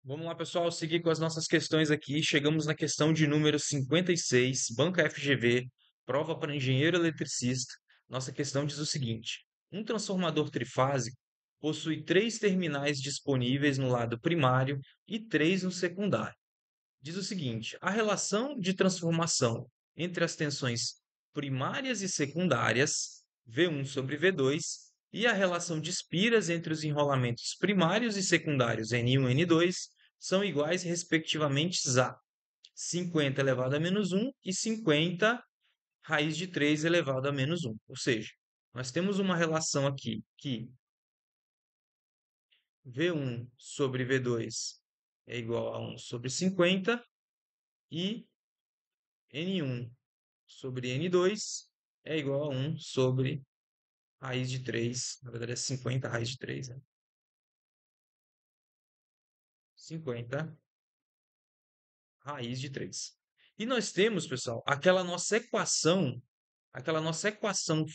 Vamos lá, pessoal, seguir com as nossas questões aqui. Chegamos na questão de número 56, Banca FGV, prova para engenheiro eletricista. Nossa questão diz o seguinte: um transformador trifásico possui três terminais disponíveis no lado primário e três no secundário. Diz o seguinte: a relação de transformação entre as tensões primárias e secundárias, V1 sobre V2, e a relação de espiras entre os enrolamentos primários e secundários N1 e N2 são iguais, respectivamente, a 50 elevado a menos 1 e 50 raiz de 3 elevado a menos 1. Ou seja, nós temos uma relação aqui que V1 sobre V2 é igual a 1 sobre 50 e N1 sobre N2 é igual a 1 sobre raiz de 3. Na verdade, é 50 raiz de 3, né? 50 raiz de 3. E nós temos, pessoal, aquela nossa equação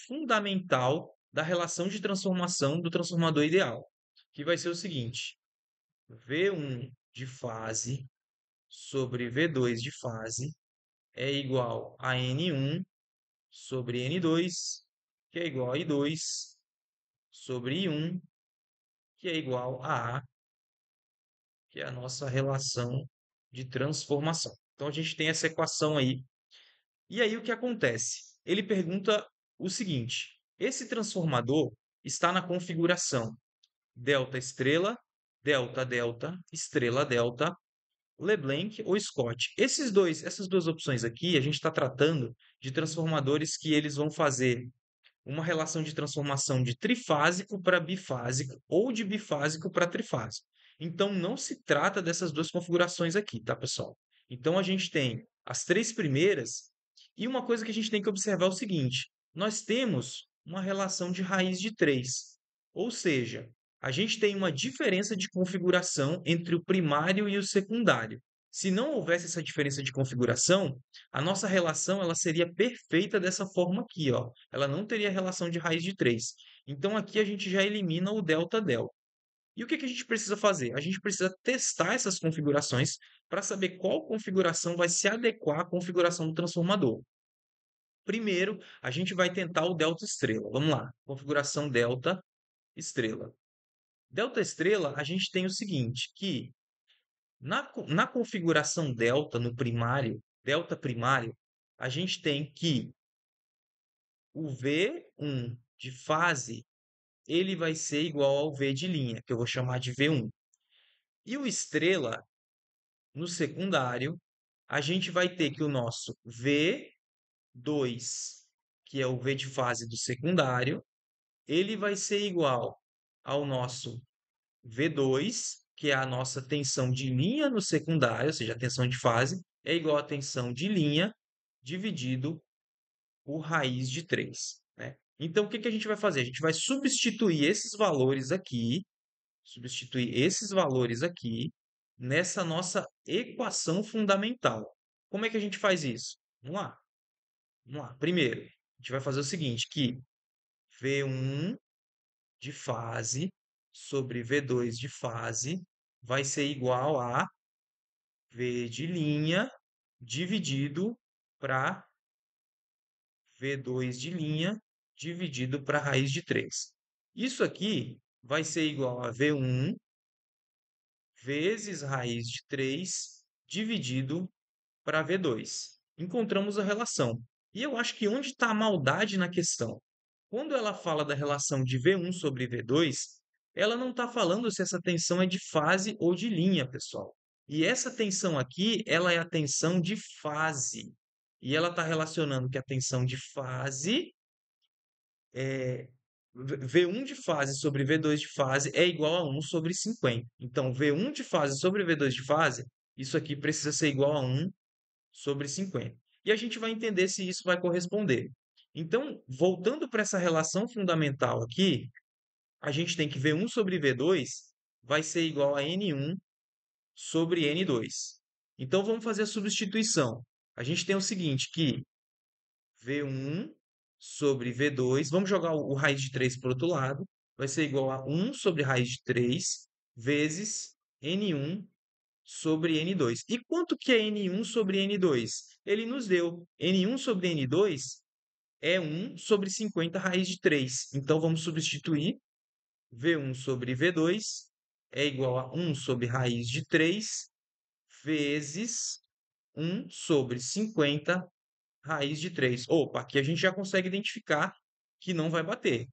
fundamental da relação de transformação do transformador ideal, que vai ser o seguinte: V1 de fase sobre V2 de fase é igual a N1 sobre N2, que é igual a I2 sobre I1, que é igual a A, que é a nossa relação de transformação. Então a gente tem essa equação aí. E aí o que acontece? Ele pergunta o seguinte: esse transformador está na configuração delta estrela, delta delta, estrela delta, LeBlanc ou Scott. Essas duas opções aqui, a gente está tratando de transformadores que eles vão fazer uma relação de transformação de trifásico para bifásico ou de bifásico para trifásico. Então, não se trata dessas duas configurações aqui, tá, pessoal? Então, a gente tem as três primeiras, e uma coisa que a gente tem que observar é o seguinte: nós temos uma relação de raiz de 3, ou seja, a gente tem uma diferença de configuração entre o primário e o secundário. Se não houvesse essa diferença de configuração, a nossa relação ela seria perfeita dessa forma aqui, ó. Ela não teria relação de raiz de 3. Então aqui a gente já elimina o delta del. E o que que a gente precisa fazer? A gente precisa testar essas configurações para saber qual configuração vai se adequar à configuração do transformador. Primeiro, a gente vai tentar o delta estrela. Vamos lá. Configuração delta estrela. Delta estrela, a gente tem o seguinte, que na configuração delta, no primário, delta primário, a gente tem que o V1 de fase, ele vai ser igual ao V de linha, que eu vou chamar de V1. E o estrela, no secundário, a gente vai ter que o nosso V2, que é o V de fase do secundário, ele vai ser igual ao nosso V2, que é a nossa tensão de linha no secundário, ou seja, a tensão de fase, é igual à tensão de linha dividido por raiz de 3, né? Então, o que que a gente vai fazer? A gente vai substituir esses valores aqui nessa nossa equação fundamental. Como é que a gente faz isso? Vamos lá. Vamos lá. Primeiro, a gente vai fazer o seguinte, que V1 de fase sobre V2 de fase vai ser igual a V de linha dividido para V2 de linha dividido para raiz de 3. Isso aqui vai ser igual a V1 vezes raiz de 3 dividido para V2. Encontramos a relação. E eu acho que onde está a maldade na questão? Quando ela fala da relação de V1 sobre V2, ela não está falando se essa tensão é de fase ou de linha, pessoal. E essa tensão aqui, ela é a tensão de fase. E ela está relacionando que a tensão de fase é V1 de fase sobre V2 de fase é igual a 1 sobre 50. Então, V1 de fase sobre V2 de fase, isso aqui precisa ser igual a 1 sobre 50. E a gente vai entender se isso vai corresponder. Então, voltando para essa relação fundamental aqui, a gente tem que V1 sobre V2 vai ser igual a N1 sobre N2. Então, vamos fazer a substituição. A gente tem o seguinte, que V1 sobre V2, vamos jogar o raiz de 3 para o outro lado, vai ser igual a 1 sobre raiz de 3 vezes N1 sobre N2. E quanto que é N1 sobre N2? Ele nos deu N1 sobre N2 é 1 sobre 50 raiz de 3. Então, vamos substituir. V1 sobre V2 é igual a 1 sobre raiz de 3 vezes 1 sobre 50 raiz de 3. Opa, aqui a gente já consegue identificar que não vai bater.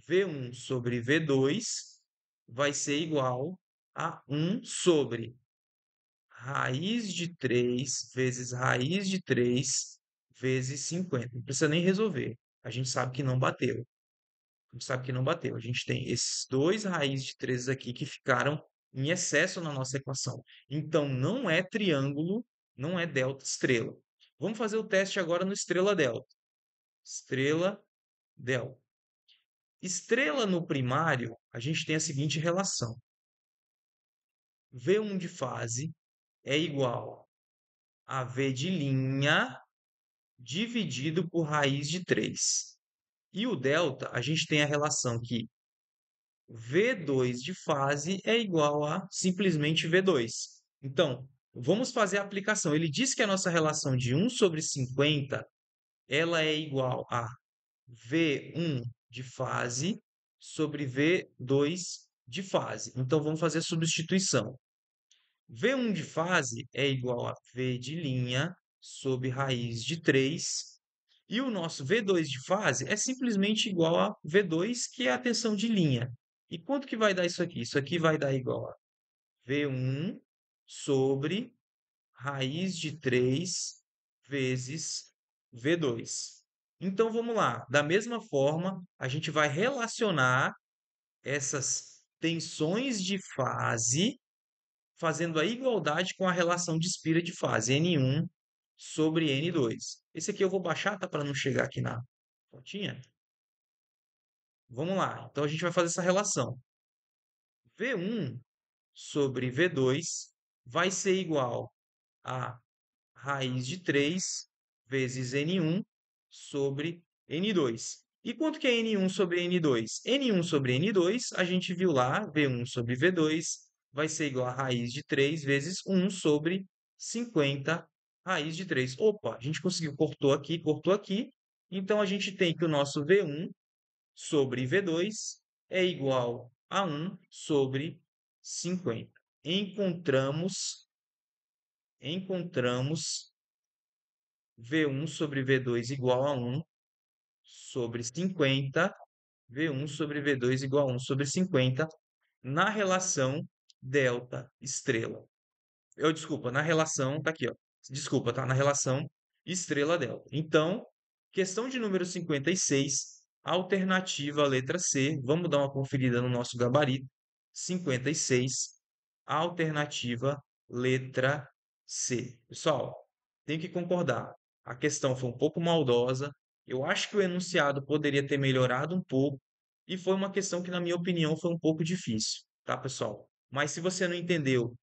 V1 sobre V2 vai ser igual a 1 sobre raiz de 3 vezes raiz de 3 vezes 50. Não precisa nem resolver. A gente sabe que não bateu. A gente sabe que não bateu. A gente tem esses dois raízes de 3 aqui que ficaram em excesso na nossa equação. Então, não é triângulo, não é delta estrela. Vamos fazer o teste agora no estrela delta. Estrela delta. Estrela no primário, a gente tem a seguinte relação. V1 de fase é igual a V de linha dividido por raiz de 3. E o delta, a gente tem a relação que V2 de fase é igual a simplesmente V2. Então, vamos fazer a aplicação. Ele diz que a nossa relação de 1 sobre 50 ela é igual a V1 de fase sobre V2 de fase. Então, vamos fazer a substituição. V1 de fase é igual a V de linha sobre raiz de 3. E o nosso V2 de fase é simplesmente igual a V2, que é a tensão de linha. E quanto que vai dar isso aqui? Isso aqui vai dar igual a V1 sobre raiz de 3 vezes V2. Então, vamos lá. Da mesma forma, a gente vai relacionar essas tensões de fase fazendo a igualdade com a relação de espira de fase, N1 sobre N2. Esse aqui eu vou baixar, tá? Para não chegar aqui na pontinha. Vamos lá. Então, a gente vai fazer essa relação. V1 sobre V2 vai ser igual a raiz de 3 vezes N1 sobre N2. E quanto que é N1 sobre N2? N1 sobre N2, a gente viu lá, V1 sobre V2 vai ser igual a raiz de 3 vezes 1 sobre 50 raiz de 3. Opa, a gente conseguiu, cortou aqui, cortou aqui. Então, a gente tem que o nosso V1 sobre V2 é igual a 1 sobre 50. Encontramos V1 sobre V2 igual a 1 sobre 50, V1 sobre V2 igual a 1 sobre 50, na relação delta estrela. Desculpa, na relação, tá aqui, ó. Desculpa, tá? Na relação estrela delta. Então, questão de número 56, alternativa letra C. Vamos dar uma conferida no nosso gabarito. 56, alternativa letra C. Pessoal, tem que concordar. A questão foi um pouco maldosa. Eu acho que o enunciado poderia ter melhorado um pouco. E foi uma questão que, na minha opinião, foi um pouco difícil, tá, pessoal? Mas se você não entendeu,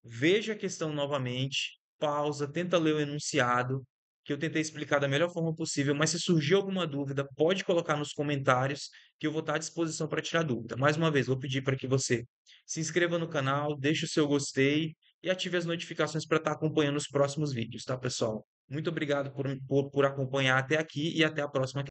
veja a questão novamente, pausa, tenta ler o enunciado, que eu tentei explicar da melhor forma possível, mas se surgir alguma dúvida, pode colocar nos comentários, que eu vou estar à disposição para tirar dúvida. Mais uma vez, vou pedir para que você se inscreva no canal, deixe o seu gostei e ative as notificações para estar acompanhando os próximos vídeos, tá, pessoal? Muito obrigado por acompanhar até aqui e até a próxima.